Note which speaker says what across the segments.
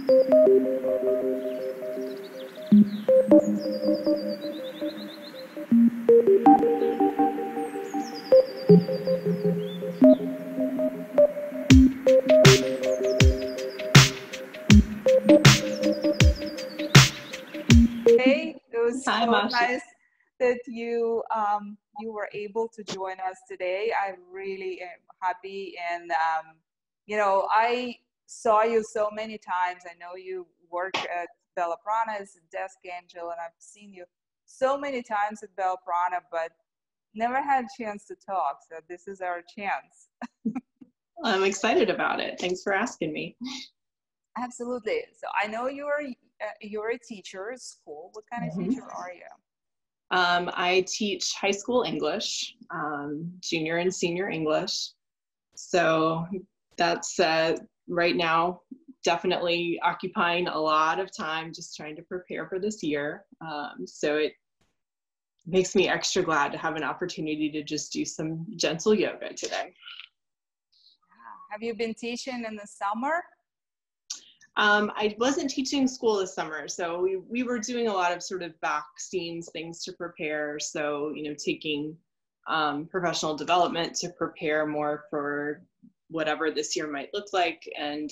Speaker 1: Hey, it was
Speaker 2: Hi,
Speaker 1: so
Speaker 2: Masha.
Speaker 1: nice that you were able to join us today. I really am happy, and I saw you so many times. I know you work at Bella Prana as a desk angel, and I've seen you so many times at Bella Prana, but never had a chance to talk. So this is our chance.
Speaker 2: I'm excited about it. Thanks for asking me.
Speaker 1: Absolutely. So I know you're a teacher at school. What kind of teacher are you?
Speaker 2: I teach high school English, junior and senior English. So that's right now definitely occupying a lot of time just trying to prepare for this year. So it makes me extra glad to have an opportunity to just do some gentle yoga today.
Speaker 1: Have you been teaching in the summer?
Speaker 2: I wasn't teaching school this summer, so we were doing a lot of sort of back scenes things to prepare. So, taking professional development to prepare more for whatever this year might look like, and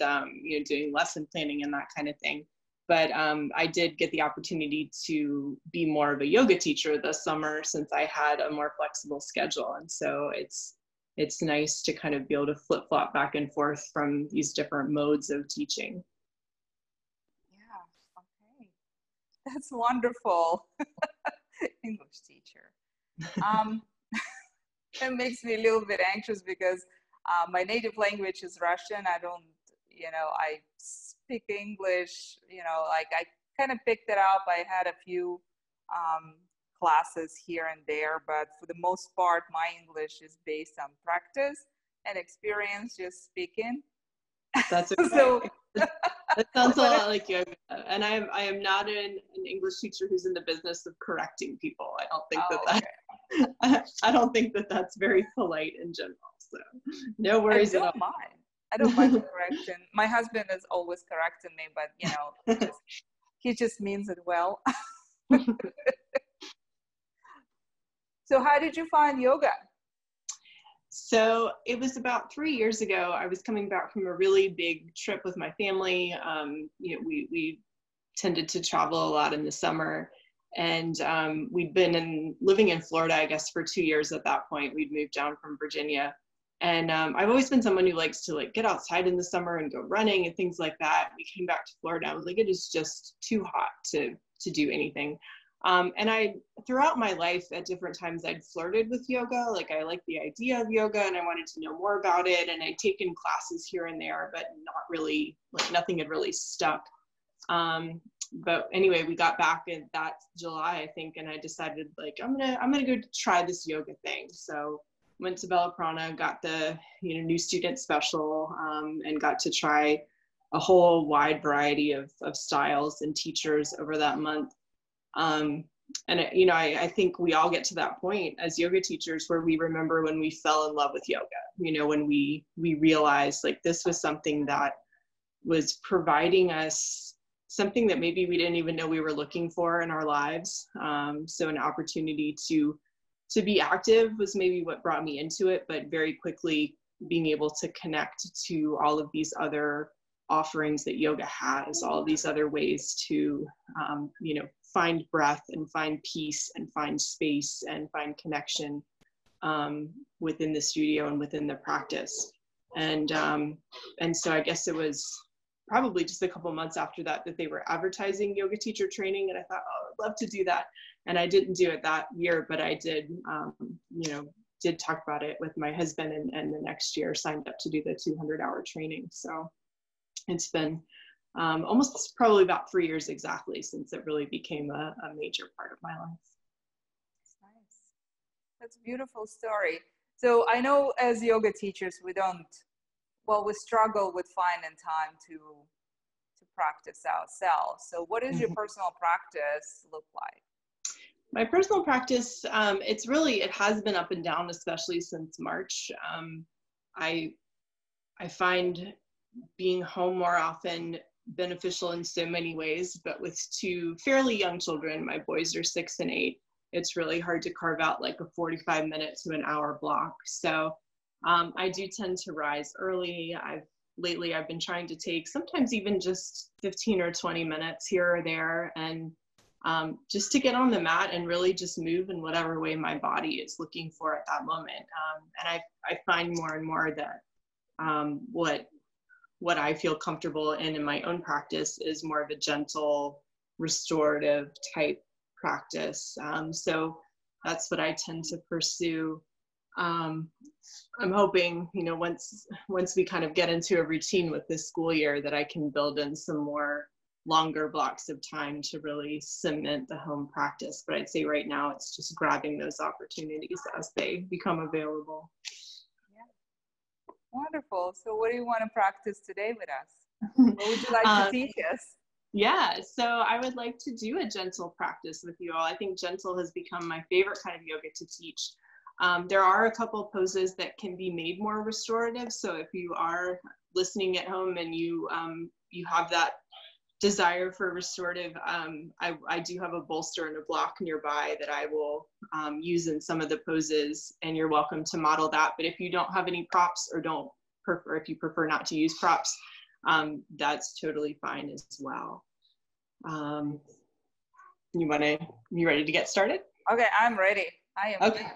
Speaker 2: doing lesson planning and that kind of thing. But I did get the opportunity to be more of a yoga teacher this summer since I had a more flexible schedule, and so it's nice to kind of be able to flip-flop back and forth from these different modes of teaching.
Speaker 1: Okay, that's wonderful. English teacher. It makes me a little bit anxious because my native language is Russian. I speak English, like I kind of picked it up. I had a few classes here and there, but for the most part, my English is based on practice and experience just speaking.
Speaker 2: That's okay.
Speaker 1: So
Speaker 2: that sounds a lot like yoga. And I am not an English teacher who's in the business of correcting people. I don't think I don't think that that's very polite in general. So no worries at all.
Speaker 1: I don't mind correction. My husband is always correcting me, but he just means it well. So how did you find yoga?
Speaker 2: So it was about 3 years ago. I was coming back from a really big trip with my family. We tended to travel a lot in the summer, and we'd been living in Florida, I guess, for 2 years at that point. We'd moved down from Virginia, and I've always been someone who likes to get outside in the summer and go running and things like that. We came back to Florida. I was like, it is just too hot to do anything. And throughout my life at different times, I'd flirted with yoga. Like I liked the idea of yoga and I wanted to know more about it. And I'd taken classes here and there, but not really, nothing had really stuck. But anyway, we got back in that July, I think, and I decided I'm gonna go try this yoga thing. So went to Bella Prana, got the new student special, and got to try a whole wide variety of styles and teachers over that month. I think we all get to that point as yoga teachers where we remember when we fell in love with yoga, when we realized this was something that was providing us something that maybe we didn't even know we were looking for in our lives. So an opportunity to be active was maybe what brought me into it, but very quickly being able to connect to all of these other offerings that yoga has, all of these other ways to, find breath and find peace and find space and find connection within the studio and within the practice. And so I guess it was probably just a couple months after that they were advertising yoga teacher training, and I thought, oh, I'd love to do that. And I didn't do it that year, but I did, did talk about it with my husband, and the next year signed up to do the 200-hour training. So it's been almost probably about 3 years exactly since it really became a major part of my life.
Speaker 1: That's nice. That's a beautiful story. So I know as yoga teachers, we struggle with finding time to practice ourselves. So what does your personal practice look like?
Speaker 2: My personal practice, it has been up and down, especially since March. I find being home more often beneficial in so many ways, but with two fairly young children, my boys are 6 and 8, it's really hard to carve out like a 45-minute to an hour block. So I do tend to rise early. Lately I've been trying to take sometimes even just 15 or 20 minutes here or there, and just to get on the mat and really just move in whatever way my body is looking for at that moment. And I find more and more that what I feel comfortable in my own practice is more of a gentle, restorative type practice. So that's what I tend to pursue. I'm hoping, you know, once we kind of get into a routine with this school year, that I can build in some more longer blocks of time to really cement the home practice. But I'd say right now it's just grabbing those opportunities as they become available.
Speaker 1: Yeah. Wonderful. So what do you want to practice today with us? What would you like to teach us?
Speaker 2: Yeah, so I would like to do a gentle practice with you all. I think gentle has become my favorite kind of yoga to teach. There are a couple of poses that can be made more restorative. So if you are listening at home and you have that desire for restorative, I do have a bolster and a block nearby that I will use in some of the poses, and you're welcome to model that. But if you don't have any props or if you prefer not to use props, that's totally fine as well. You ready to get started?
Speaker 1: Okay, I'm ready. I am
Speaker 2: okay.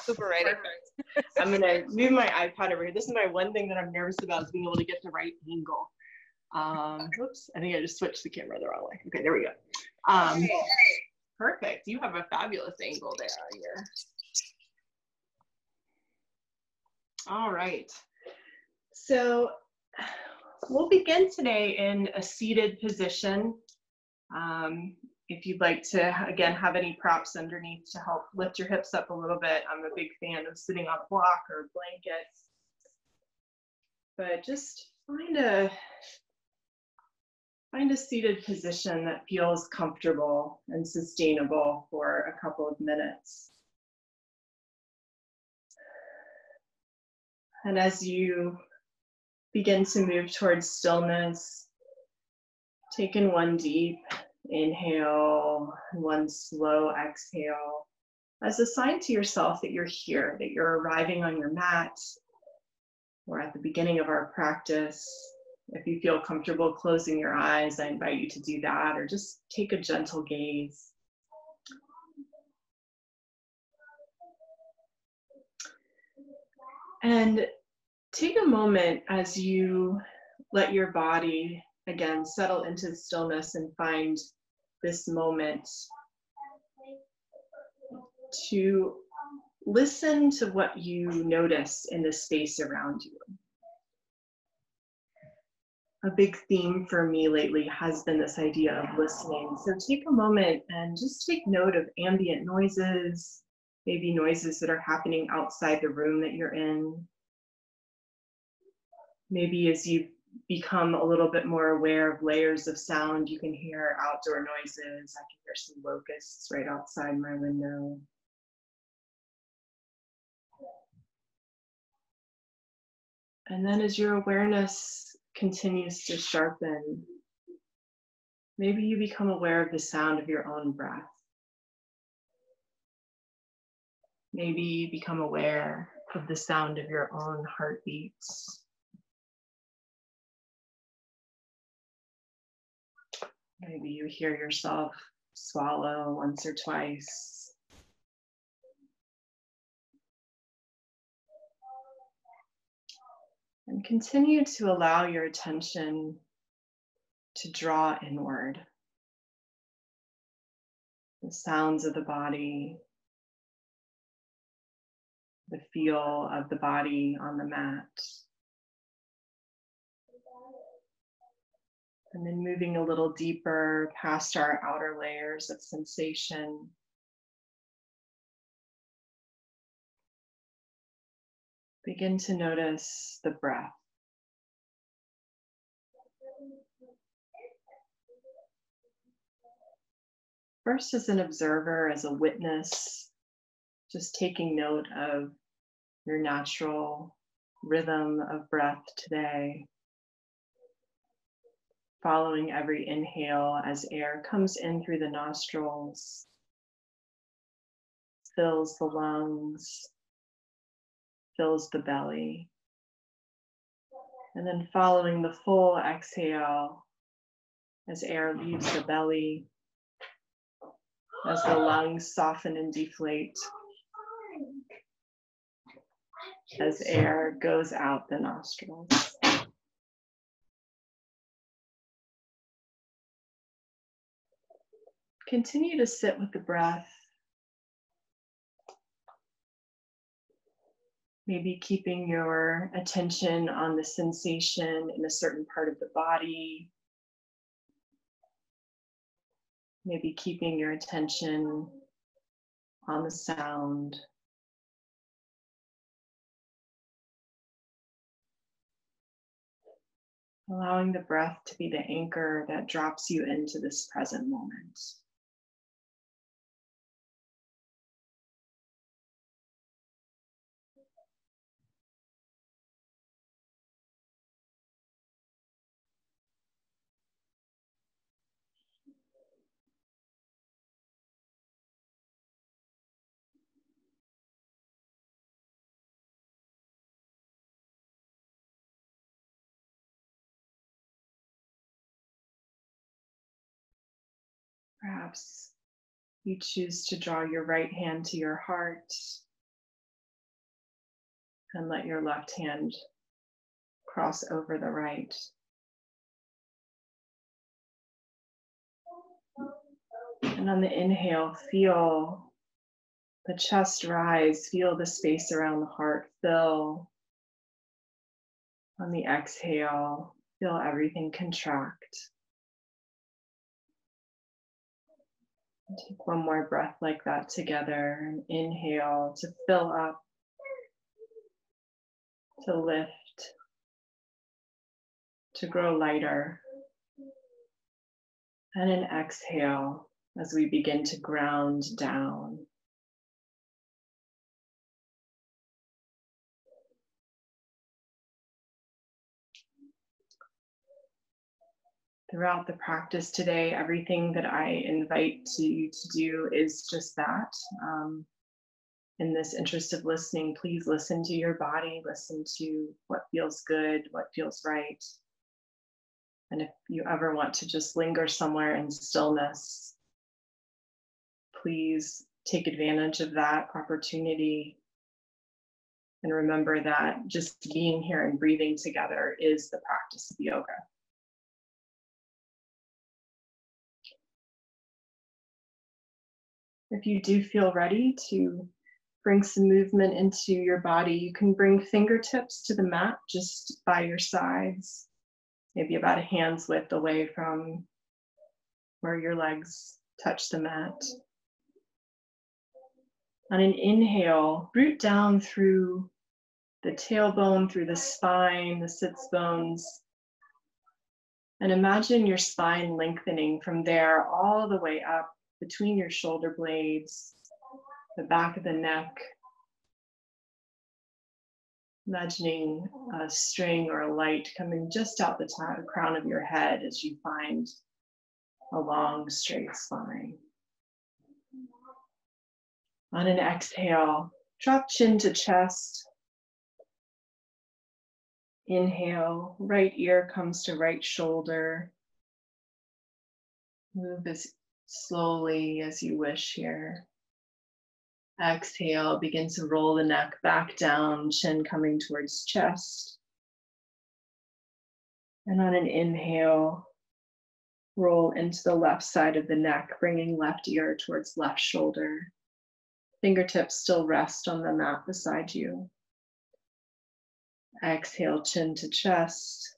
Speaker 1: Super ready.
Speaker 2: Perfect. I'm gonna move my iPad over here. This is my one thing that I'm nervous about, is being able to get the right angle. Whoops, I think I just switched the camera the wrong way. Okay, there we go. Perfect. You have a fabulous angle there here. All right. So we'll begin today in a seated position. If you'd like to, again, have any props underneath to help lift your hips up a little bit. I'm a big fan of sitting on a block or a blanket. But just find a seated position that feels comfortable and sustainable for a couple of minutes. And as you begin to move towards stillness, take in one deep inhale, one slow exhale, as a sign to yourself that you're here, that you're arriving on your mat, or at the beginning of our practice. If you feel comfortable closing your eyes, I invite you to do that, or just take a gentle gaze. And take a moment as you let your body, again, settle into stillness and find this moment to listen to what you notice in the space around you. A big theme for me lately has been this idea of listening. So take a moment and just take note of ambient noises, maybe noises that are happening outside the room that you're in. Maybe as you become a little bit more aware of layers of sound, you can hear outdoor noises. I can hear some locusts right outside my window. And then as your awareness continues to sharpen, maybe you become aware of the sound of your own breath. Maybe you become aware of the sound of your own heartbeats. Maybe you hear yourself swallow once or twice. And continue to allow your attention to draw inward. The sounds of the body, the feel of the body on the mat. And then moving a little deeper past our outer layers of sensation. Begin to notice the breath. First as an observer, as a witness, just taking note of your natural rhythm of breath today. Following every inhale as air comes in through the nostrils, fills the lungs, fills the belly. And then following the full exhale as air leaves the belly, as the lungs soften and deflate, as air goes out the nostrils. Continue to sit with the breath, maybe keeping your attention on the sensation in a certain part of the body, maybe keeping your attention on the sound. Allowing the breath to be the anchor that drops you into this present moment. Perhaps you choose to draw your right hand to your heart and let your left hand cross over the right. And on the inhale, feel the chest rise, feel the space around the heart fill. On the exhale, feel everything contract. Take one more breath like that together. And inhale to fill up, to lift, to grow lighter. And an exhale as we begin to ground down. Throughout the practice today, everything that I invite you to do is just that. In this interest of listening, please listen to your body, listen to what feels good, what feels right. And if you ever want to just linger somewhere in stillness, please take advantage of that opportunity. And remember that just being here and breathing together is the practice of yoga. If you do feel ready to bring some movement into your body, you can bring fingertips to the mat just by your sides, maybe about a hand's width away from where your legs touch the mat. On an inhale, root down through the tailbone, through the spine, the sits bones, and imagine your spine lengthening from there all the way up between your shoulder blades, the back of the neck. Imagining a string or a light coming just out the crown of your head as you find a long, straight spine. On an exhale, drop chin to chest. Inhale, right ear comes to right shoulder. Move as slowly as you wish here. Exhale, begin to roll the neck back down, chin coming towards chest. And on an inhale, roll into the left side of the neck, bringing left ear towards left shoulder. Fingertips still rest on the mat beside you. Exhale, chin to chest.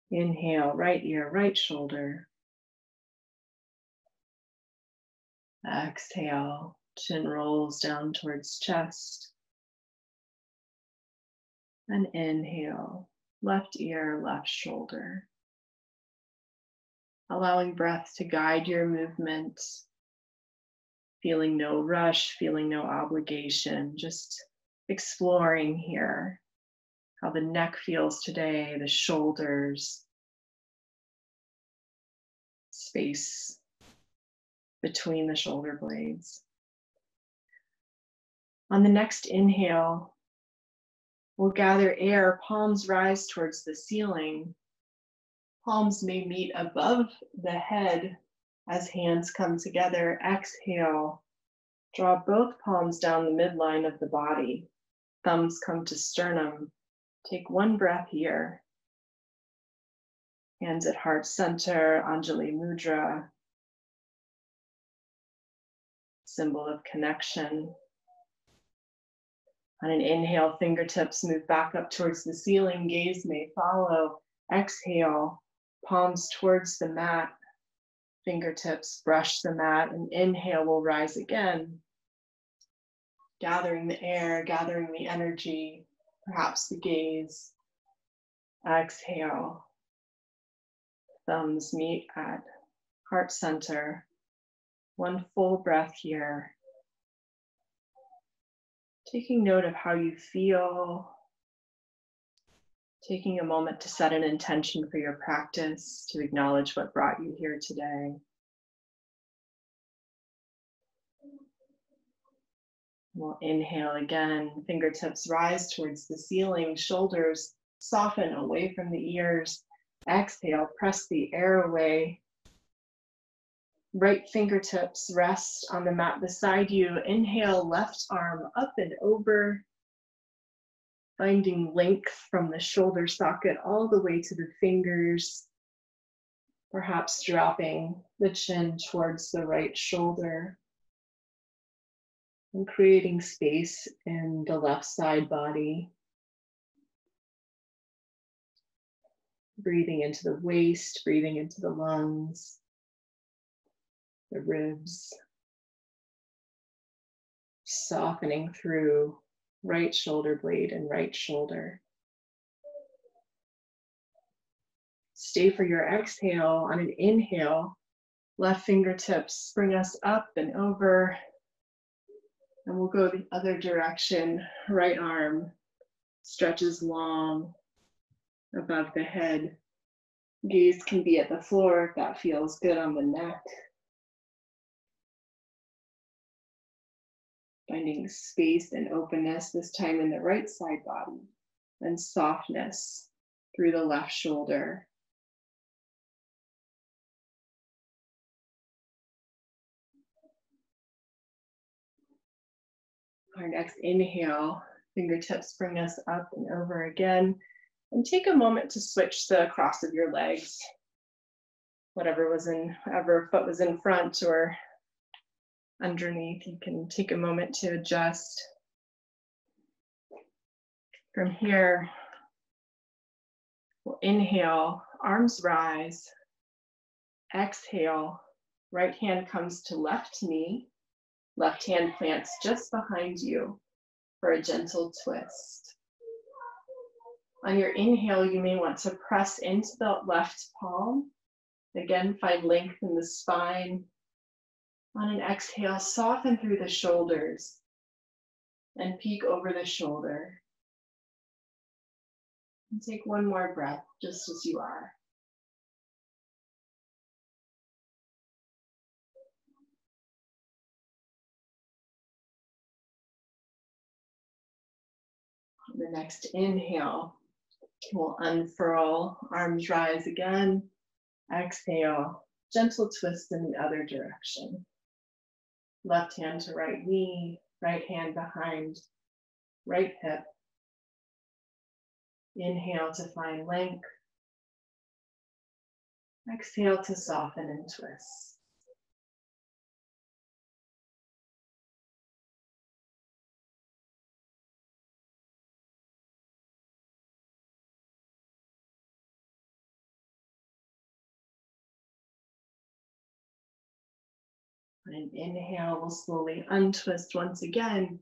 Speaker 2: Inhale, right ear, right shoulder. Exhale, chin rolls down towards chest. And inhale, left ear, left shoulder. Allowing breath to guide your movement. Feeling no rush, feeling no obligation, just exploring here how the neck feels today, the shoulders, space between the shoulder blades. On the next inhale, we'll gather air, palms rise towards the ceiling. Palms may meet above the head as hands come together. Exhale, draw both palms down the midline of the body. Thumbs come to sternum. Take one breath here. Hands at heart center, Anjali Mudra, symbol of connection. On an inhale, fingertips move back up towards the ceiling, gaze may follow. Exhale, palms towards the mat, fingertips brush the mat, and inhale, we'll rise again. Gathering the air, gathering the energy, perhaps the gaze. Exhale, thumbs meet at heart center. One full breath here. Taking note of how you feel, taking a moment to set an intention for your practice, to acknowledge what brought you here today. We'll inhale again, fingertips rise towards the ceiling, shoulders soften away from the ears. Exhale, press the air away. Right fingertips rest on the mat beside you. Inhale, left arm up and over, finding length from the shoulder socket all the way to the fingers, perhaps dropping the chin towards the right shoulder and creating space in the left side body. Breathing into the waist, breathing into the lungs, the ribs, softening through right shoulder blade and right shoulder. Stay for your exhale. On an inhale, left fingertips bring us up and over, and we'll go the other direction. Right arm stretches long above the head. Gaze can be at the floor if that feels good on the neck. Finding space and openness, this time in the right side body, and softness through the left shoulder. Our next inhale, fingertips bring us up and over again, and take a moment to switch the cross of your legs. Whatever foot was in front or underneath, you can take a moment to adjust. From here, we'll inhale, arms rise. Exhale, right hand comes to left knee. Left hand plants just behind you for a gentle twist. On your inhale, you may want to press into the left palm. Again, find length in the spine. On an exhale, soften through the shoulders and peek over the shoulder. And take one more breath, just as you are. On the next inhale, we'll unfurl, arms rise again. Exhale, gentle twist in the other direction. Left hand to right knee, right hand behind right hip. Inhale to find length. Exhale to soften and twist. On an inhale, we'll slowly untwist once again.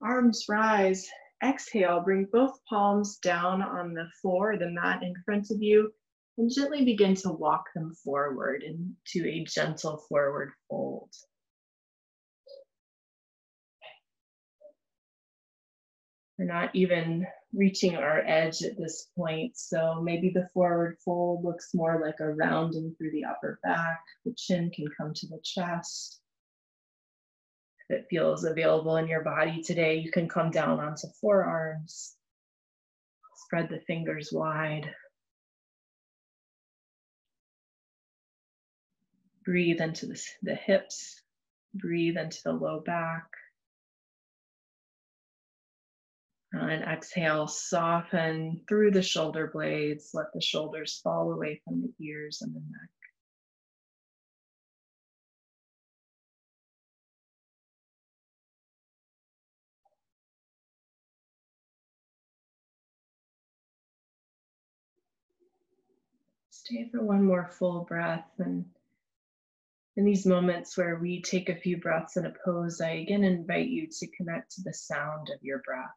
Speaker 2: Arms rise. Exhale, bring both palms down on the floor, the mat in front of you, and gently begin to walk them forward into a gentle forward fold. We're not even reaching our edge at this point. So maybe the forward fold looks more like a rounding through the upper back. The chin can come to the chest. If it feels available in your body today, you can come down onto forearms. Spread the fingers wide. Breathe into the hips. Breathe into the low back. On an exhale, soften through the shoulder blades. Let the shoulders fall away from the ears and the neck. Stay for one more full breath. And in these moments where we take a few breaths in a pose, I again invite you to connect to the sound of your breath.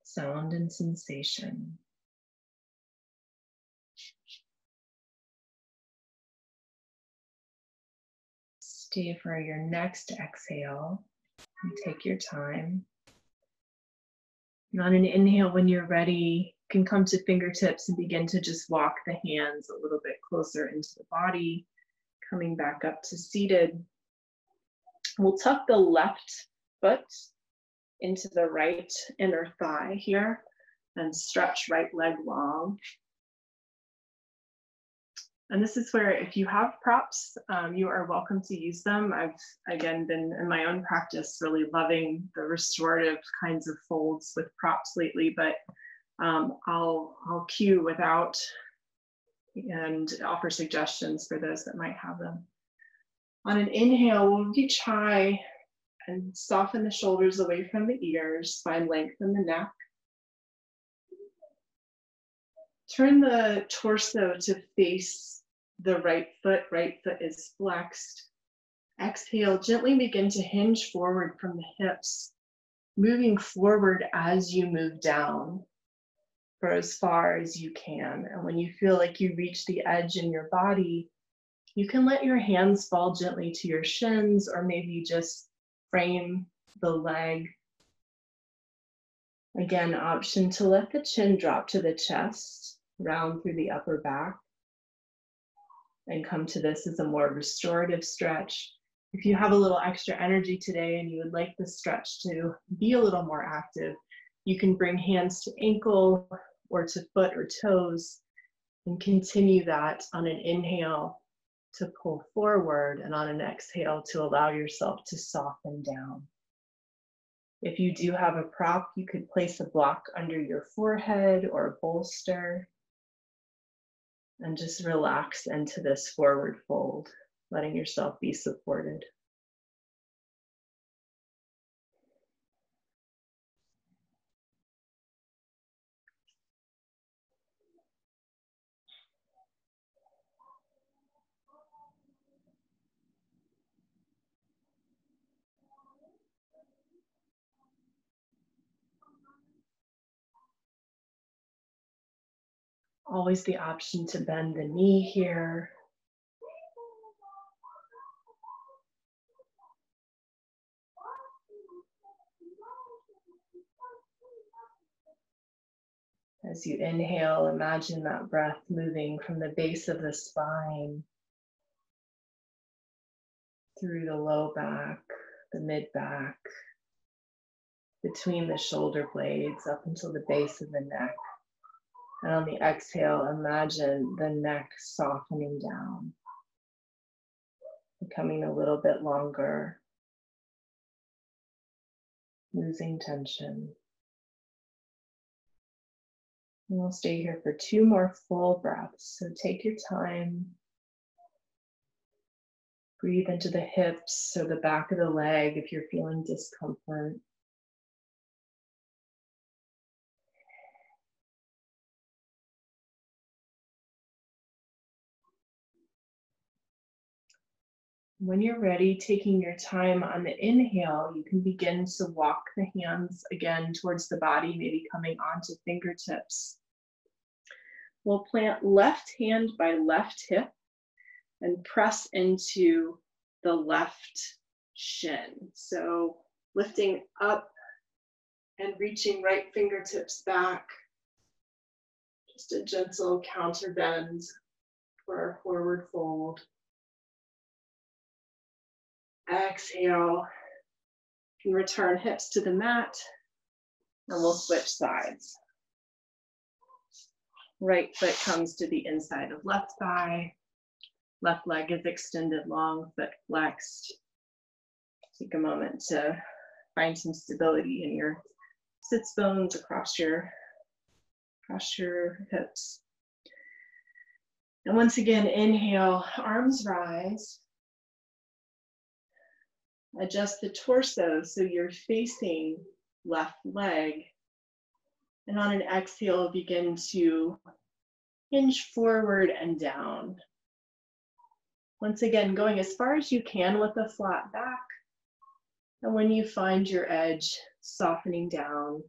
Speaker 2: Sound and sensation. Stay for your next exhale and take your time. And on an inhale, when you're ready, you can come to fingertips and begin to just walk the hands a little bit closer into the body, coming back up to seated. We'll tuck the left foot into the right inner thigh here and stretch right leg long. And this is where, if you have props, you are welcome to use them. I've, again, been in my own practice really loving the restorative kinds of folds with props lately, but I'll cue without and offer suggestions for those that might have them. On an inhale, we'll reach high and soften the shoulders away from the ears, find length in the neck. Turn the torso to face the right foot is flexed. Exhale, gently begin to hinge forward from the hips, moving forward as you move down for as far as you can. And when you feel like you reach the edge in your body, you can let your hands fall gently to your shins, or maybe just frame the leg. Again, option to let the chin drop to the chest, round through the upper back, and come to this as a more restorative stretch. If you have a little extra energy today and you would like the stretch to be a little more active, you can bring hands to ankle or to foot or toes and continue that on an inhale to pull forward, and on an exhale to allow yourself to soften down. If you do have a prop, you could place a block under your forehead or a bolster and just relax into this forward fold, letting yourself be supported. Always the option to bend the knee here. As you inhale, imagine that breath moving from the base of the spine through the low back, the mid back, between the shoulder blades up until the base of the neck. And on the exhale, imagine the neck softening down, becoming a little bit longer, losing tension. And we'll stay here for 2 more full breaths. So take your time. Breathe into the hips or the back of the leg if you're feeling discomfort. When you're ready, taking your time on the inhale, you can begin to walk the hands again towards the body, maybe coming onto fingertips. We'll plant left hand by left hip and press into the left shin. So lifting up And reaching right fingertips back. Just a gentle counter bend for our forward fold. Exhale. You can return hips to the mat, and we'll switch sides. Right foot comes to the inside of left thigh. Left leg is extended long, foot flexed. Take a moment to find some stability in your sits bones across your hips. And once again, inhale, arms rise. Adjust the torso so you're facing left leg. And on an exhale, begin to hinge forward and down. Once again, going as far as you can with a flat back. And when you find your edge, softening down.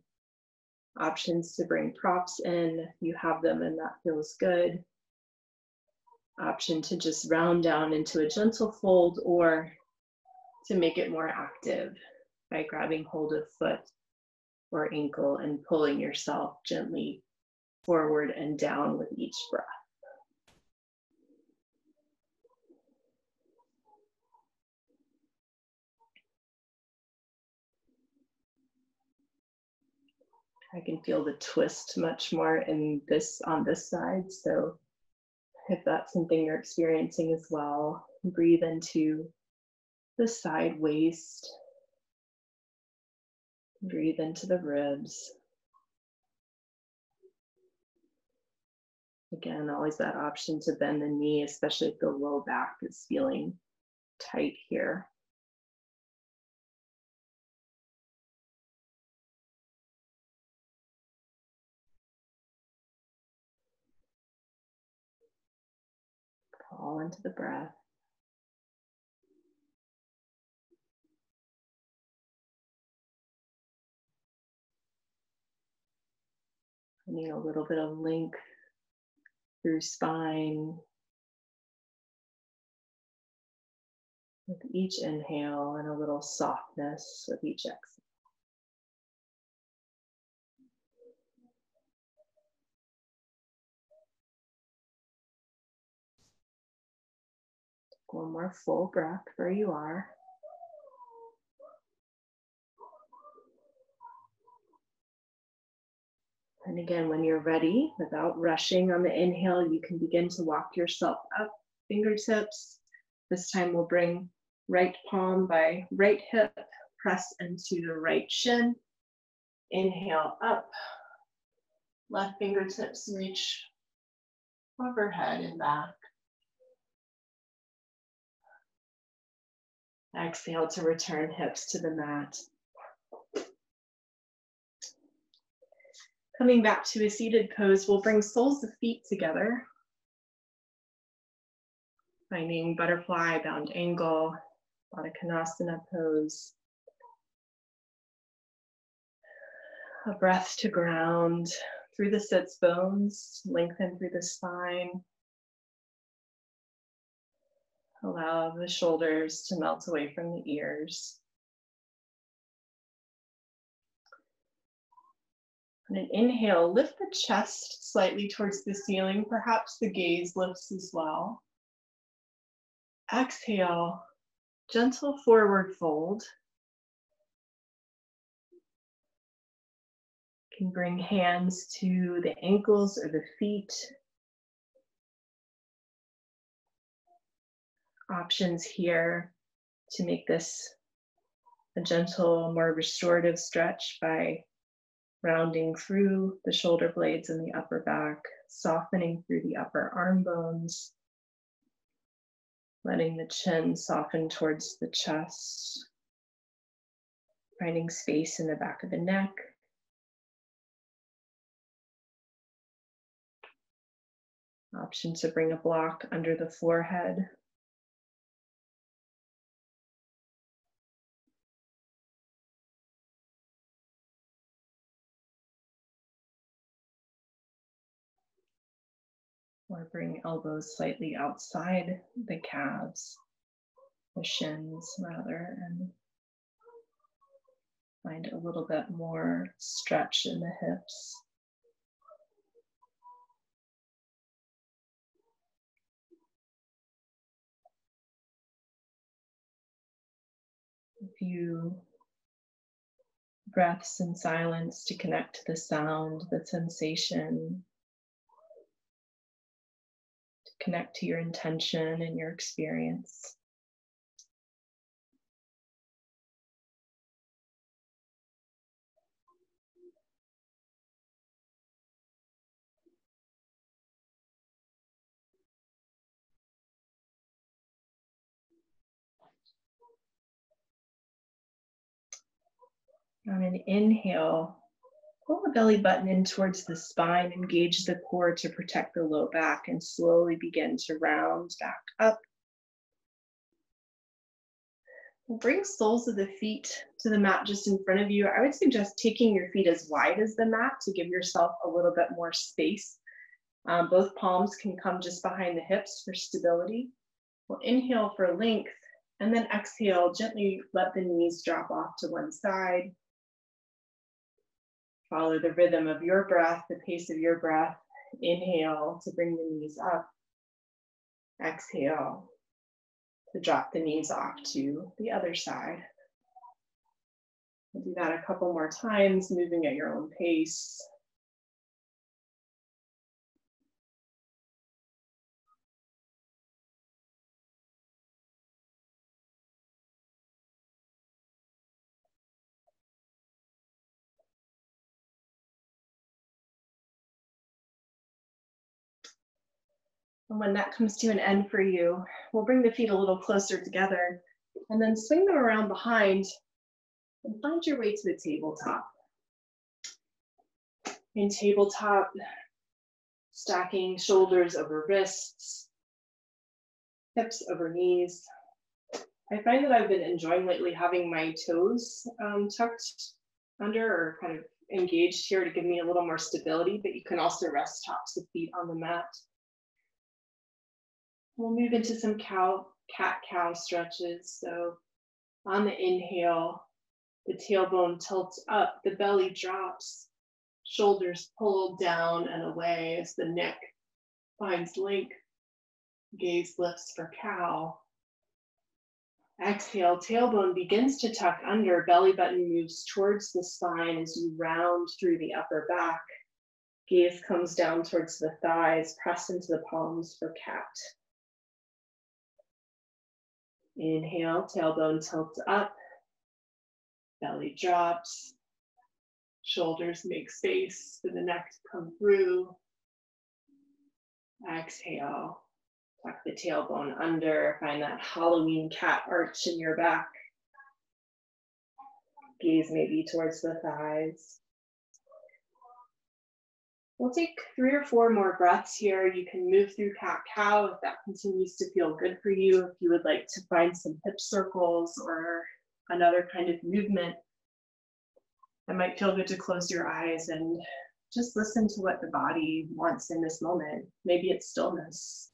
Speaker 2: Options to bring props in, you have them and that feels good. Option to just round down into a gentle fold or to make it more active by grabbing hold of foot or ankle and pulling yourself gently forward and down with each breath. I can feel the twist much more in this on this side. So if that's something you're experiencing as well, breathe into the side waist. Breathe into the ribs. Again, always that option to bend the knee, especially if the low back is feeling tight here. Fall into the breath. I need a little bit of length through spine. With each inhale and a little softness with each exhale. One more full breath where you are. And again, when you're ready, without rushing on the inhale, you can begin to walk yourself up, fingertips. This time we'll bring right palm by right hip, press into the right shin. Inhale up, left fingertips reach overhead and back. Exhale to return hips to the mat. Coming back to a seated pose, we'll bring soles of feet together. Finding butterfly, bound angle, Baddha Konasana pose. A breath to ground through the sits bones, lengthen through the spine. Allow the shoulders to melt away from the ears. On an inhale, lift the chest slightly towards the ceiling. Perhaps the gaze lifts as well. Exhale, gentle forward fold. You can bring hands to the ankles or the feet. Options here to make this a gentle, more restorative stretch by rounding through the shoulder blades and the upper back, softening through the upper arm bones, letting the chin soften towards the chest, finding space in the back of the neck. Option to bring a block under the forehead. Or bring elbows slightly outside the calves, the shins rather, and Find a little bit more stretch in the hips. A few breaths in silence to connect to the sound, the sensation, to connect to your intention and your experience. On an inhale, pull the belly button in towards the spine, engage the core to protect the low back, and slowly begin to round back up. We'll bring soles of the feet to the mat just in front of you. I would suggest taking your feet as wide as the mat to give yourself a little bit more space. Both palms can come just behind the hips for stability. We'll inhale for length, and then exhale, gently let the knees drop off to one side. Follow the rhythm of your breath, the pace of your breath. Inhale to bring the knees up. Exhale to drop the knees off to the other side. We'll do that a couple more times, moving at your own pace. And when that comes to an end for you, we'll bring the feet a little closer together and then swing them around behind and find your way to the tabletop. In tabletop, stacking shoulders over wrists, hips over knees. I find that I've been enjoying lately having my toes tucked under or kind of engaged here to give me a little more stability, but you can also rest tops of feet on the mat. We'll move into some cat-cow stretches. So on the inhale, the tailbone tilts up, the belly drops, shoulders pulled down and away as the neck finds length, gaze lifts for cow. Exhale, tailbone begins to tuck under, belly button moves towards the spine as you round through the upper back. Gaze comes down towards the thighs, press into the palms for cat. Inhale, tailbone tilts up, belly drops, shoulders make space for the neck to come through. Exhale, tuck the tailbone under, find that Halloween cat arch in your back. Gaze maybe towards the thighs. We'll take 3 or 4 more breaths here. You can move through cat-cow if that continues to feel good for you. If you would like to find some hip circles or another kind of movement, it might feel good to close your eyes and just listen to what the body wants in this moment. Maybe it's stillness.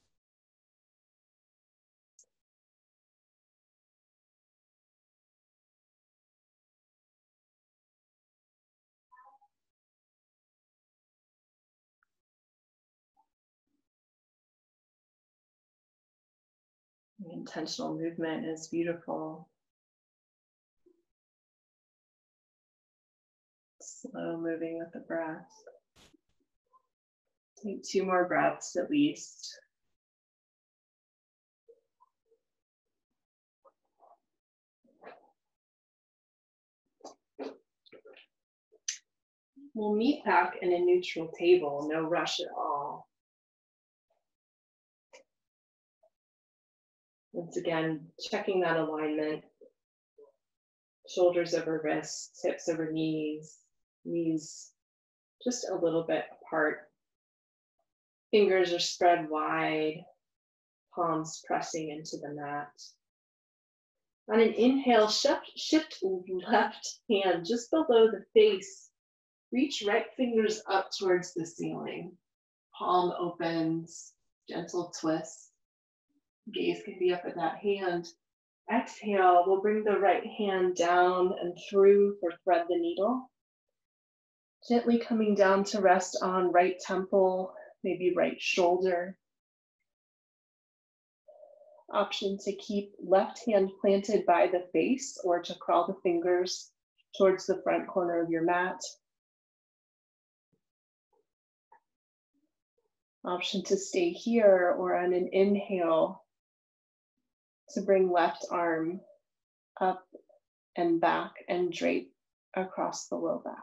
Speaker 2: The intentional movement is beautiful. Slow moving with the breath. Take 2 more breaths at least. We'll meet back in a neutral table, no rush at all. Once again, checking that alignment. Shoulders over wrists, hips over knees, knees just a little bit apart. Fingers are spread wide, palms pressing into the mat. On an inhale, shift left hand just below the face. Reach right fingers up towards the ceiling. Palm opens, gentle twist. Gaze can be up at that hand. Exhale, we'll bring the right hand down and through for thread the needle. Gently coming down to rest on right temple, maybe right shoulder. Option to keep left hand planted by the face or to crawl the fingers towards the front corner of your mat. Option to stay here or on an inhale to bring left arm up and back and drape across the low back.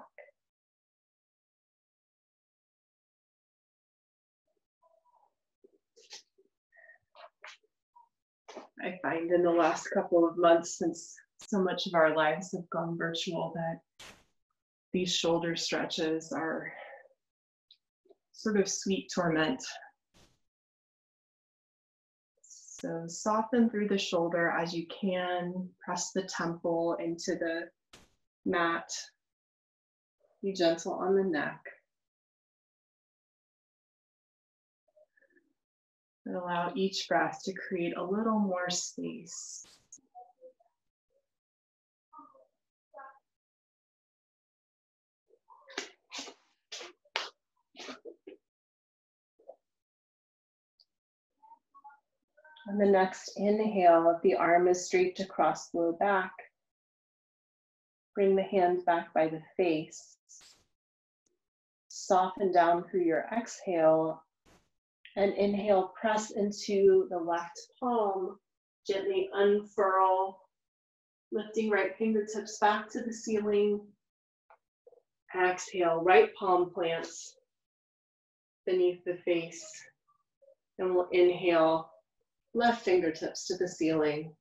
Speaker 2: I find in the last couple of months, since so much of our lives have gone virtual, that these shoulder stretches are sort of sweet torment. So soften through the shoulder as you can, press the temple into the mat, be gentle on the neck. And allow each breath to create a little more space. On the next inhale, if the arm is draped across the low back, bring the hand back by the face. Soften down through your exhale and inhale, press into the left palm, gently unfurl, lifting right fingertips back to the ceiling. Exhale, right palm plants beneath the face. And we'll inhale, left fingertips to the ceiling.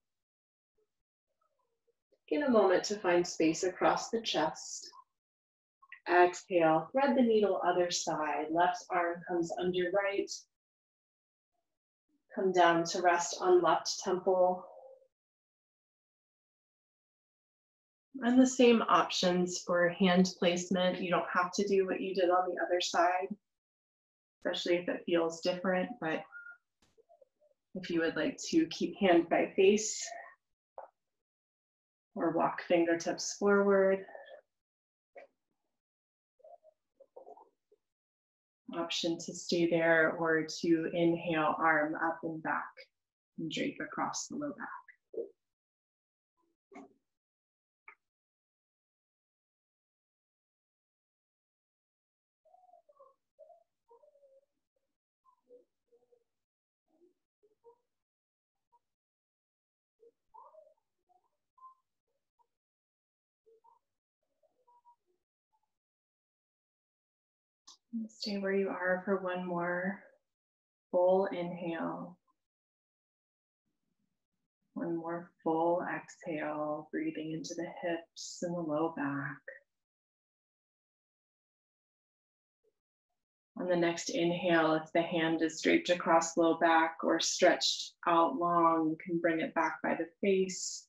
Speaker 2: Take a moment to find space across the chest. Exhale, thread the needle other side. Left arm comes under right. Come down to rest on left temple. And the same options for hand placement. You don't have to do what you did on the other side, especially if it feels different, but if you would like to keep hand by face or walk fingertips forward. Option to stay there or to inhale, arm up and back and drape across the low back. And stay where you are for one more full inhale. One more full exhale, breathing into the hips and the low back. On the next inhale, if the hand is draped across low back or stretched out long, you can bring it back by the face.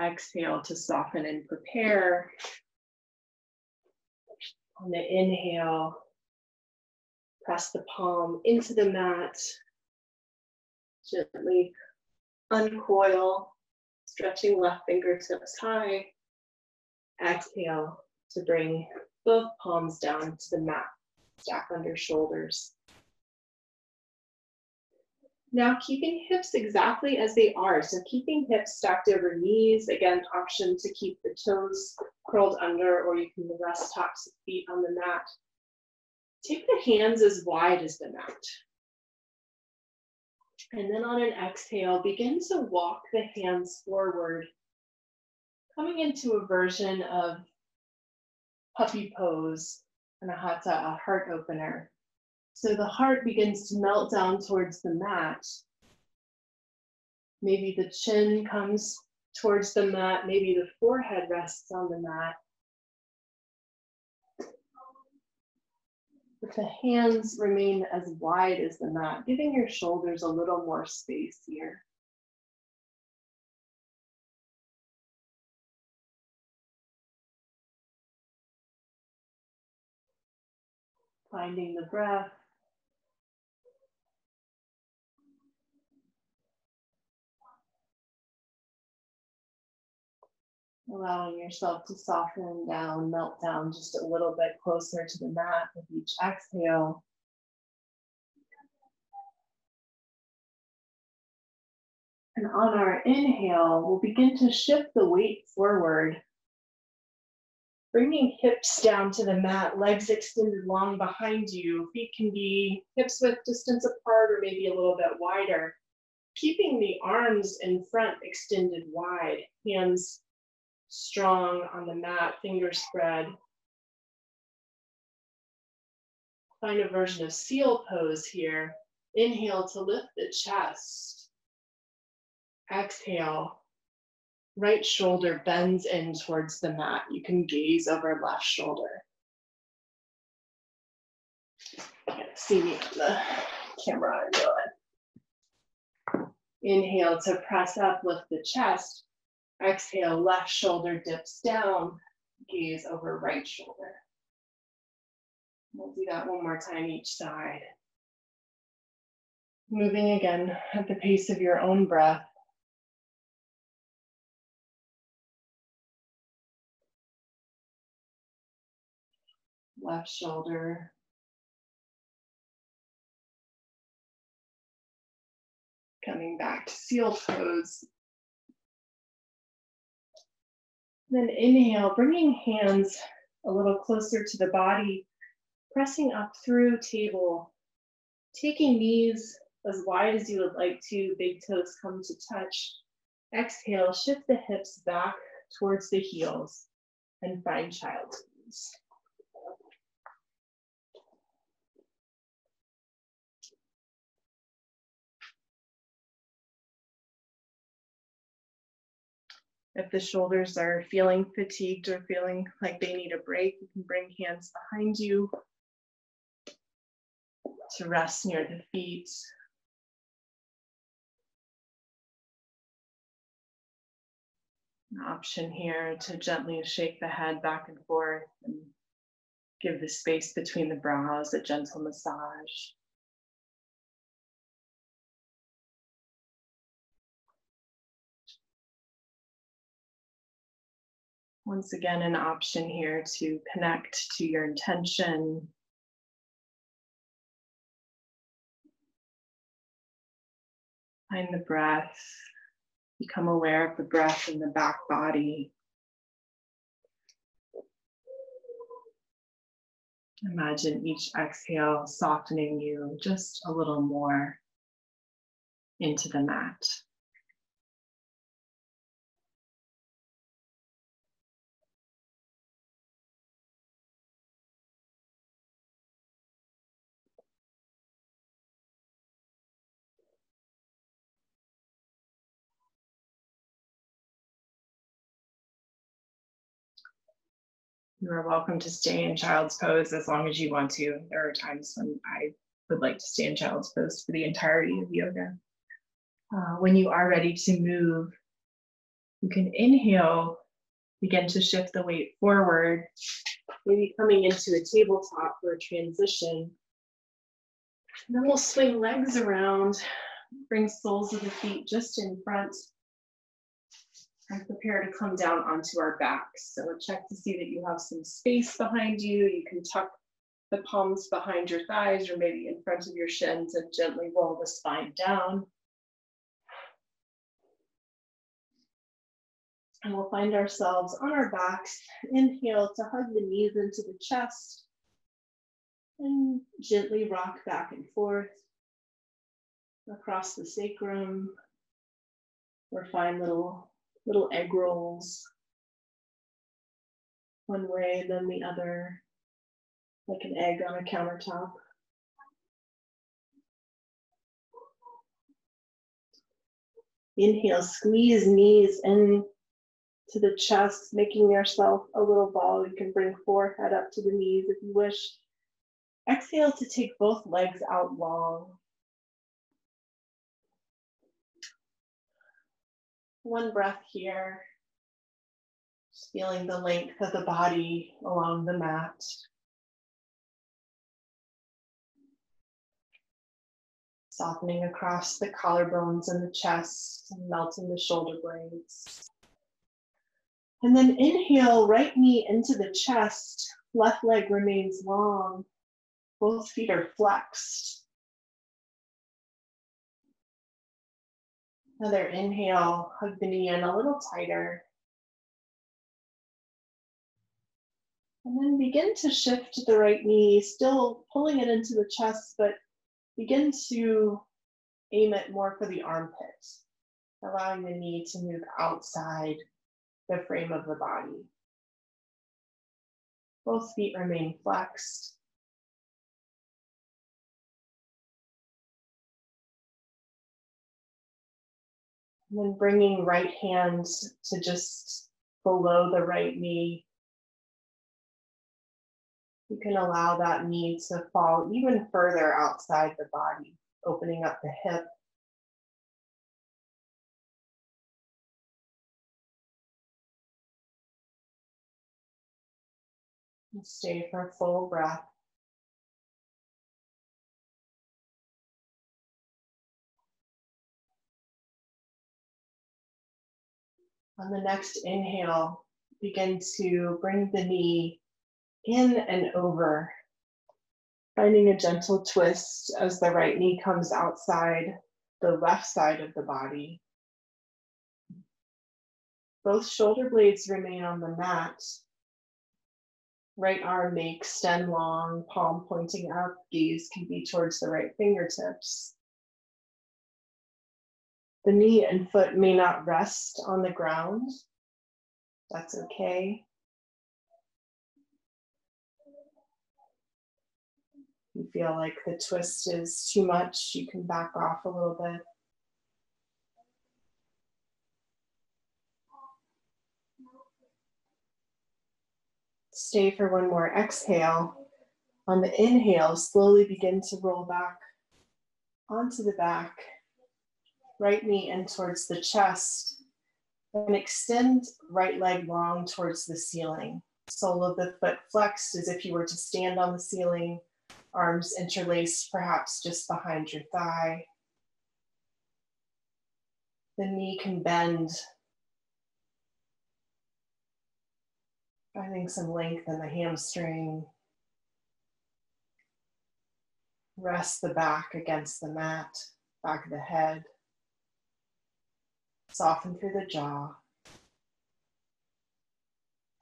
Speaker 2: Exhale to soften and prepare. On the inhale, press the palm into the mat. Gently uncoil, stretching left fingertips high. Exhale to bring both palms down to the mat, stack under shoulders. Now keeping hips exactly as they are. So keeping hips stacked over knees. Again, option to keep the toes curled under, or you can rest tops of feet on the mat. Take the hands as wide as the mat. And then on an exhale, begin to walk the hands forward, coming into a version of puppy pose, anahata, a heart opener. So the heart begins to melt down towards the mat. Maybe the chin comes towards the mat, maybe the forehead rests on the mat. But the hands remain as wide as the mat, giving your shoulders a little more space here. Finding the breath. Allowing yourself to soften down, melt down just a little bit closer to the mat with each exhale. And on our inhale, we'll begin to shift the weight forward, bringing hips down to the mat, legs extended long behind you. Feet can be hips width distance apart or maybe a little bit wider. Keeping the arms in front extended wide, hands strong on the mat, fingers spread. Find a version of seal pose here. Inhale to lift the chest. Exhale, right shoulder bends in towards the mat. You can gaze over left shoulder. You can't see me on the camera, I'm doing. Inhale to press up, lift the chest. Exhale, left shoulder dips down, gaze over right shoulder. We'll do that one more time each side. Moving again at the pace of your own breath. Left shoulder. Coming back to seal pose. Then inhale, bringing hands a little closer to the body, pressing up through table, taking knees as wide as you would like to, big toes come to touch. Exhale, shift the hips back towards the heels and find child's pose. If the shoulders are feeling fatigued or feeling like they need a break, you can bring hands behind you to rest near the feet. An option here to gently shake the head back and forth and give the space between the brows a gentle massage. Once again, an option here to connect to your intention. Find the breath. Become aware of the breath in the back body. Imagine each exhale softening you just a little more into the mat. You are welcome to stay in child's pose as long as you want to. There are times when I would like to stay in child's pose for the entirety of yoga. When you are ready to move, you can inhale, begin to shift the weight forward, maybe coming into a tabletop for a transition. And then we'll swing legs around, bring soles of the feet just in front, and prepare to come down onto our backs. So check to see that you have some space behind you. You can tuck the palms behind your thighs or maybe in front of your shins and gently roll the spine down. And we'll find ourselves on our backs. Inhale to hug the knees into the chest and gently rock back and forth across the sacrum, or find little egg rolls, one way, then the other, like an egg on a countertop. Inhale, squeeze knees in to the chest, making yourself a little ball. You can bring forehead up to the knees if you wish. Exhale to take both legs out long. One breath here. Just feeling the length of the body along the mat. Softening across the collarbones and the chest, and melting the shoulder blades. And then inhale, right knee into the chest, left leg remains long, both feet are flexed. Another inhale, hug the knee in a little tighter. And then begin to shift the right knee, still pulling it into the chest, but begin to aim it more for the armpit, allowing the knee to move outside the frame of the body. Both feet remain flexed. And then bringing right hand to just below the right knee. You can allow that knee to fall even further outside the body, opening up the hip. And stay for a full breath. On the next inhale, begin to bring the knee in and over, finding a gentle twist as the right knee comes outside the left side of the body. Both shoulder blades remain on the mat. Right arm may extend long, palm pointing up, gaze can be towards the right fingertips. The knee and foot may not rest on the ground. That's okay. You feel like the twist is too much, you can back off a little bit. Stay for one more exhale. On the inhale, slowly begin to roll back onto the back, right knee in towards the chest, and extend right leg long towards the ceiling. Sole of the foot flexed as if you were to stand on the ceiling, arms interlaced perhaps just behind your thigh. The knee can bend, finding some length in the hamstring. Rest the back against the mat, back of the head. Soften through the jaw.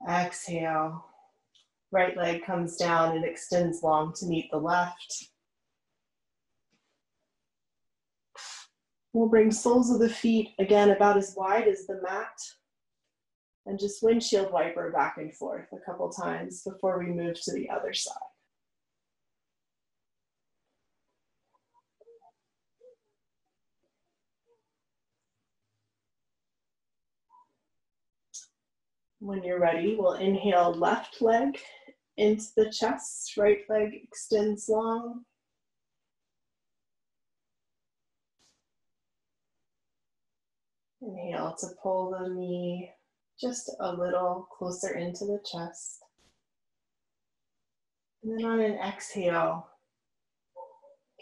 Speaker 2: Exhale. Right leg comes down and extends long to meet the left. We'll bring soles of the feet again about as wide as the mat. And just windshield wiper back and forth a couple times before we move to the other side. When you're ready, we'll inhale left leg into the chest, right leg extends long. Inhale to pull the knee just a little closer into the chest. And then on an exhale,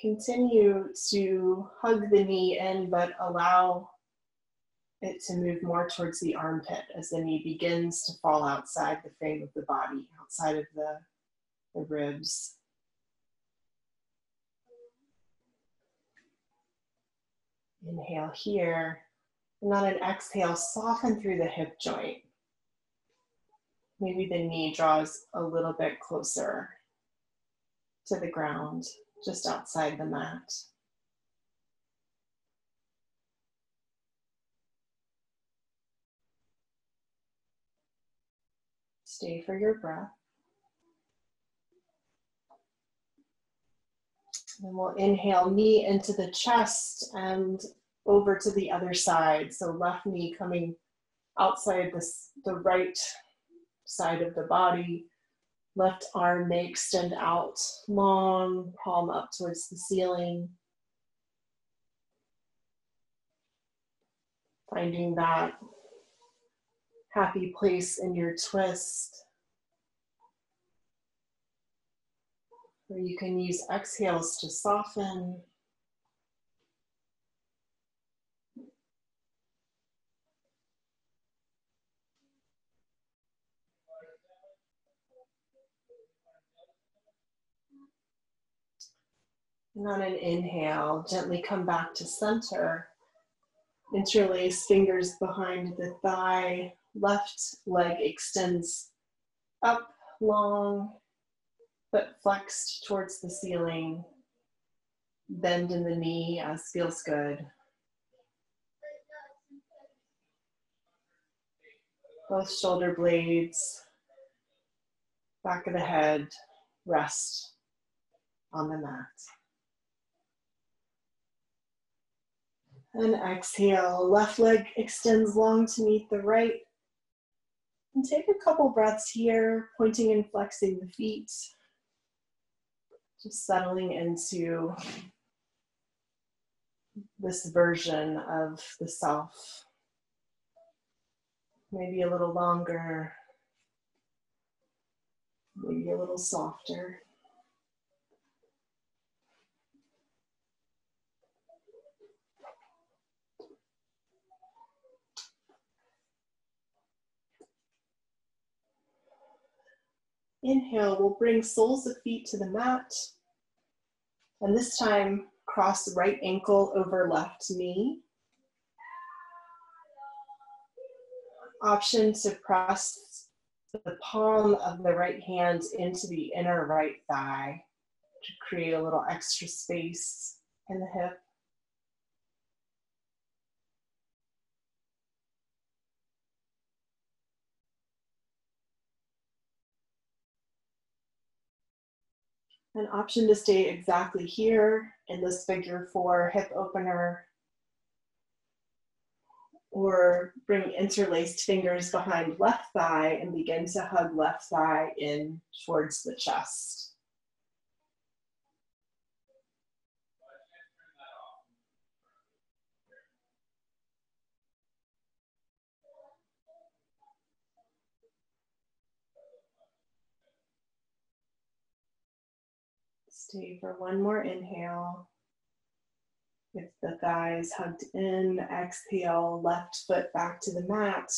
Speaker 2: continue to hug the knee in, but allow it to move more towards the armpit as the knee begins to fall outside the frame of the body, outside of the ribs. Inhale here, and on an exhale, soften through the hip joint. Maybe the knee draws a little bit closer to the ground, just outside the mat. Stay for your breath. And we'll inhale, knee into the chest and over to the other side. So left knee coming outside the right side of the body. Left arm may extend out long, palm up towards the ceiling. Finding that happy place in your twist, where you can use exhales to soften. And on an inhale, gently come back to center. Interlace fingers behind the thigh. Left leg extends up long, foot flexed towards the ceiling. Bend in the knee as feels good. Both shoulder blades, back of the head, rest on the mat. And exhale, left leg extends long to meet the right. And take a couple breaths here, pointing and flexing the feet. Just settling into this version of the self. Maybe a little longer, maybe a little softer. Inhale, we'll bring soles of feet to the mat. And this time, cross right ankle over left knee. Option to press the palm of the right hand into the inner right thigh to create a little extra space in the hip. An option to stay exactly here in this figure 4 hip opener, or bring interlaced fingers behind left thigh and begin to hug left thigh in towards the chest. Stay for one more inhale. With the thighs hugged in, exhale, left foot back to the mat.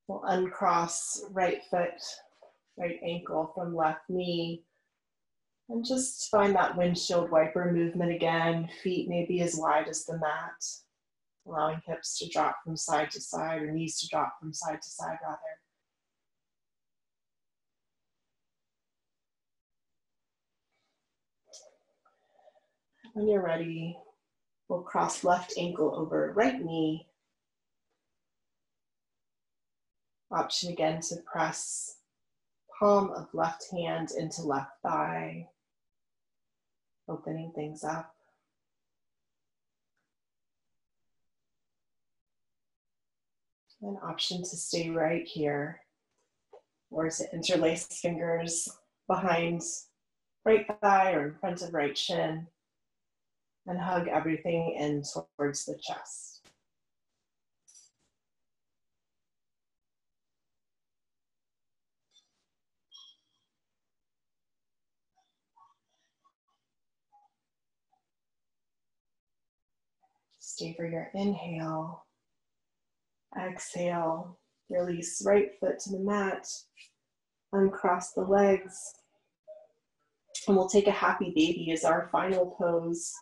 Speaker 2: We'll uncross right foot, right ankle from left knee. And just find that windshield wiper movement again. Feet maybe as wide as the mat. Allowing hips to drop from side to side, or knees to drop from side to side rather. When you're ready, we'll cross left ankle over right knee. Option again to press palm of left hand into left thigh, opening things up. An option to stay right here, or to interlace fingers behind right thigh or in front of right shin, and hug everything in towards the chest. Stay for your inhale. Exhale, release right foot to the mat, uncross the legs, and we'll take a happy baby as our final pose.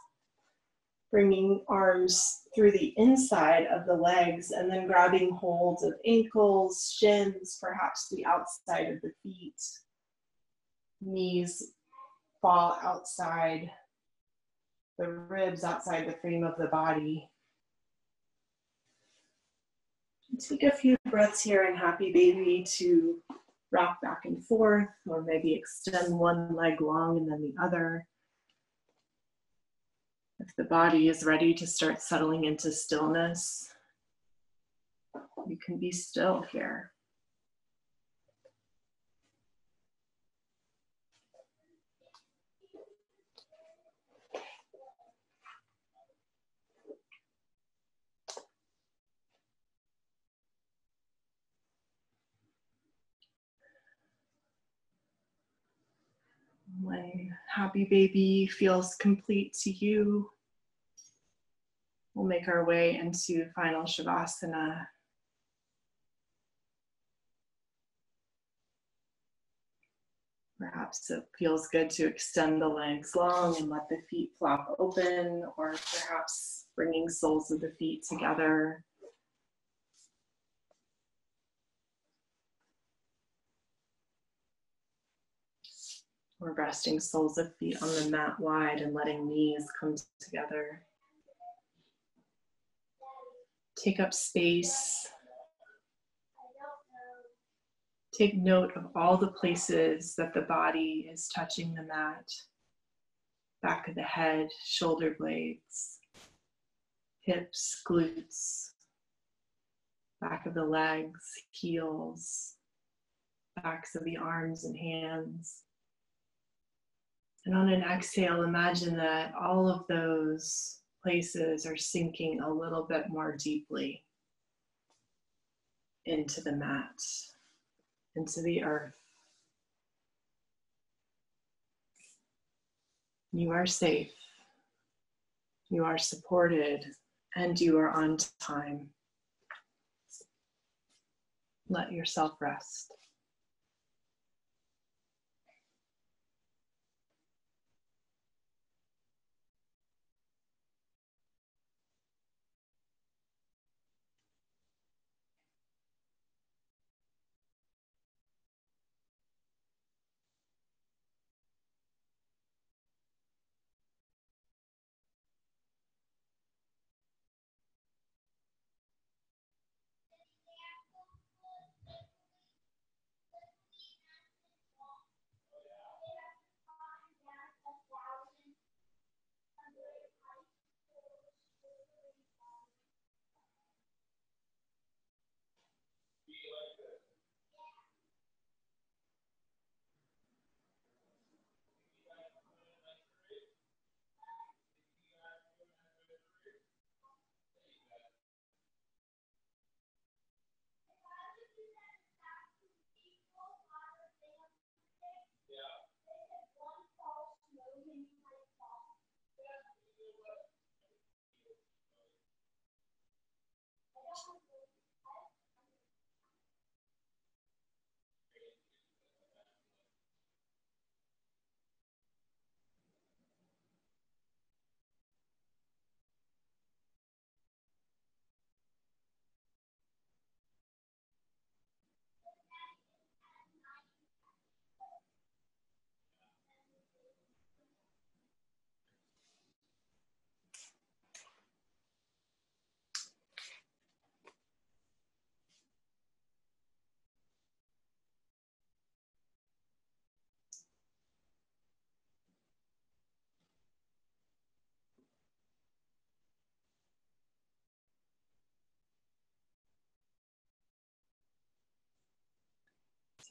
Speaker 2: Bringing arms through the inside of the legs and then grabbing hold of ankles, shins, perhaps the outside of the feet. Knees fall outside, the ribs outside the frame of the body. Take a few breaths here in happy baby to rock back and forth, or maybe extend one leg long and then the other. If the body is ready to start settling into stillness, you can be still here. When happy baby feels complete to you, we'll make our way into final Shavasana. Perhaps it feels good to extend the legs long and let the feet flop open, or perhaps bringing soles of the feet together. Or resting soles of feet on the mat wide and letting knees come together. Take up space. Take note of all the places that the body is touching the mat. Back of the head, shoulder blades, hips, glutes, back of the legs, heels, backs of the arms and hands. And on an exhale, imagine that all of those places are sinking a little bit more deeply into the mat, into the earth. You are safe, you are supported, and you are on time. Let yourself rest.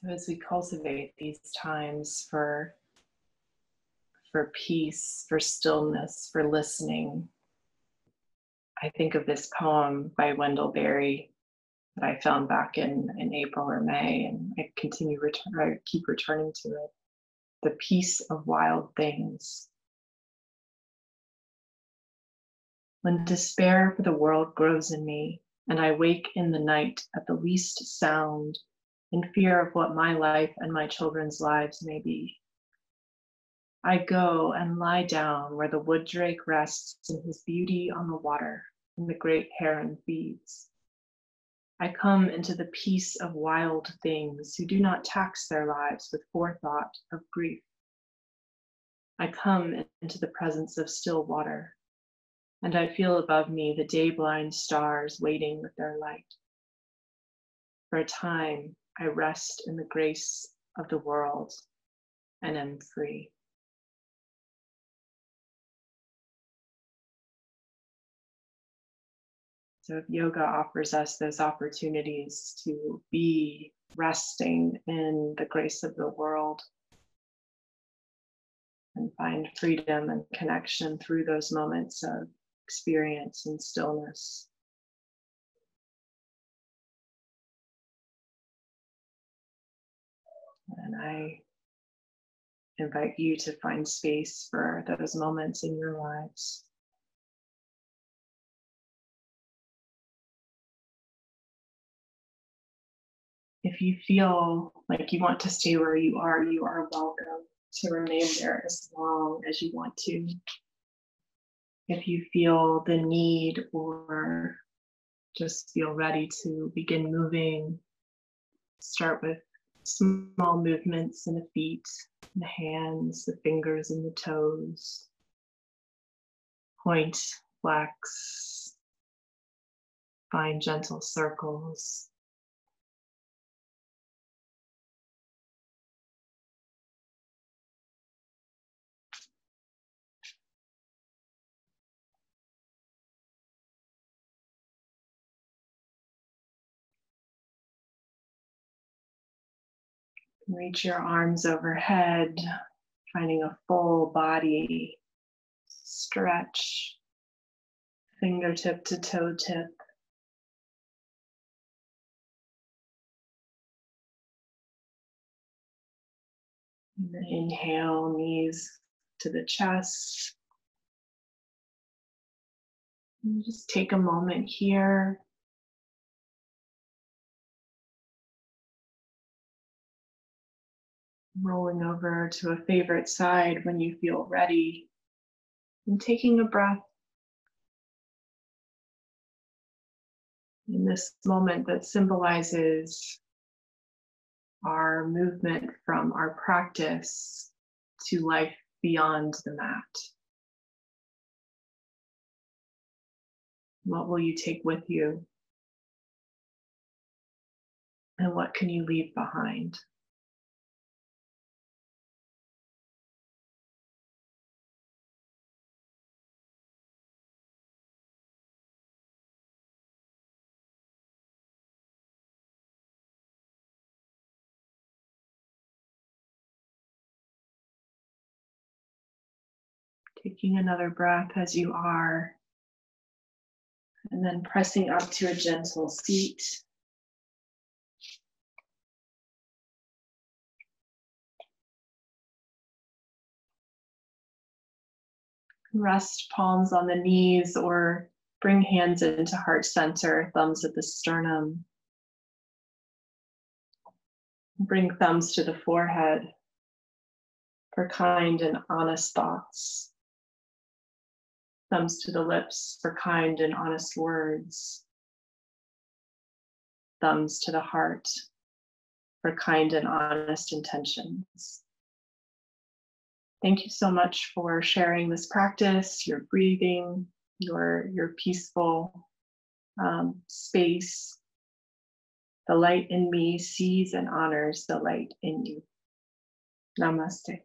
Speaker 2: So as we cultivate these times for peace, for stillness, for listening, I think of this poem by Wendell Berry that I found back in April or May, and I keep returning to it. The peace of wild things. When despair for the world grows in me, and I wake in the night at the least sound, in fear of what my life and my children's lives may be, I go and lie down where the wood drake rests in his beauty on the water, and the great heron feeds. I come into the peace of wild things who do not tax their lives with forethought of grief. I come into the presence of still water, and I feel above me the day-blind stars waiting with their light. For a time, I rest in the grace of the world and am free. So if yoga offers us those opportunities to be resting in the grace of the world and find freedom and connection through those moments of experience and stillness, and I invite you to find space for those moments in your lives. If you feel like you want to stay where you are welcome to remain there as long as you want to. If you feel the need or just feel ready to begin moving, start with small movements in the feet, the hands, the fingers, and the toes. Point, flex, find gentle circles. Reach your arms overhead, finding a full body stretch, fingertip to toe tip. And then inhale, knees to the chest. And just take a moment here. Rolling over to a favorite side when you feel ready. And taking a breath in this moment that symbolizes our movement from our practice to life beyond the mat. What will you take with you? And what can you leave behind? Taking another breath as you are, and then pressing up to a gentle seat. Rest palms on the knees or bring hands into heart center, thumbs at the sternum. Bring thumbs to the forehead for kind and honest thoughts. Thumbs to the lips for kind and honest words. Thumbs to the heart for kind and honest intentions. Thank you so much for sharing this practice, your breathing, your peaceful space. The light in me sees and honors the light in you. Namaste.